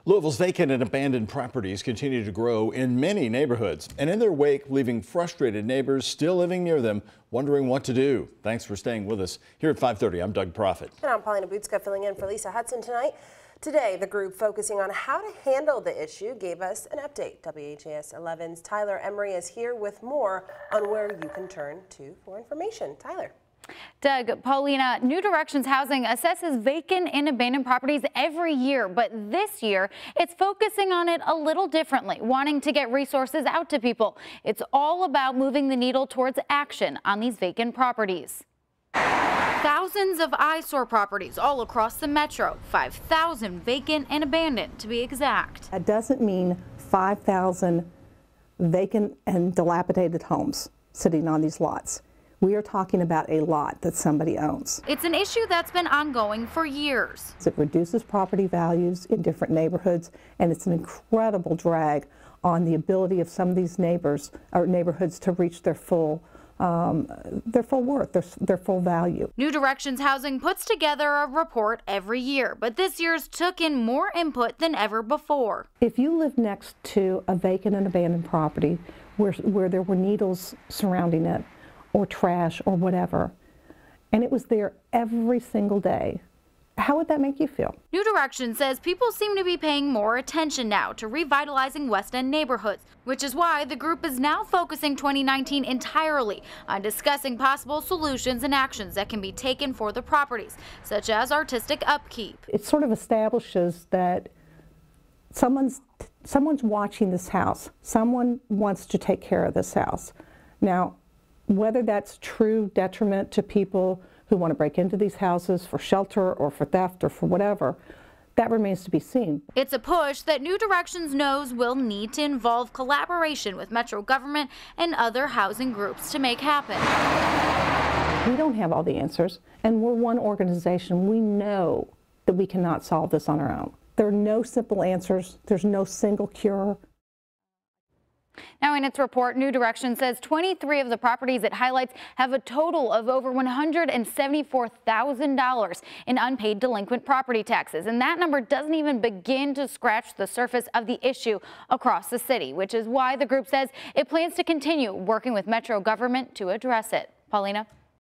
Louisville's vacant and abandoned properties continue to grow in many neighborhoods, and in their wake, leaving frustrated neighbors still living near them, wondering what to do. Thanks for staying with us. Here at 5:30, I'm Doug Profit. And I'm Paulina Bootska filling in for Lisa Hudson tonight. Today, the group focusing on how to handle the issue gave us an update. WHAS 11's Tyler Emery is here with more on where you can turn to for information. Tyler. Doug, Paulina, New Directions Housing assesses vacant and abandoned properties every year, but this year it's focusing on it a little differently, wanting to get resources out to people. It's all about moving the needle towards action on these vacant properties. Thousands of eyesore properties all across the metro, 5,000 vacant and abandoned to be exact. That doesn't mean 5,000 vacant and dilapidated homes sitting on these lots. We are talking about a lot that somebody owns. It's an issue that's been ongoing for years. It reduces property values in different neighborhoods, and it's an incredible drag on the ability of some of these neighbors or neighborhoods to reach their full worth, their full value. New Directions Housing puts together a report every year, but this year's took in more input than ever before. If you live next to a vacant and abandoned property where there were needles surrounding it, or trash or whatever, and it was there every single day, how would that make you feel? New Directions says people seem to be paying more attention now to revitalizing West End neighborhoods, which is why the group is now focusing 2019 entirely on discussing possible solutions and actions that can be taken for the properties, such as artistic upkeep. It sort of establishes that someone's watching this house. Someone wants to take care of this house. Now, whether that's true detriment to people who want to break into these houses for shelter or for theft or for whatever, that remains to be seen. It's a push that New Directions knows will need to involve collaboration with Metro government and other housing groups to make happen. We don't have all the answers, and we're one organization. We know that we cannot solve this on our own. There are no simple answers. There's no single cure. Now, in its report, New Directions says 23 of the properties it highlights have a total of over $174,000 in unpaid delinquent property taxes. And that number doesn't even begin to scratch the surface of the issue across the city, which is why the group says it plans to continue working with Metro government to address it. Paulina.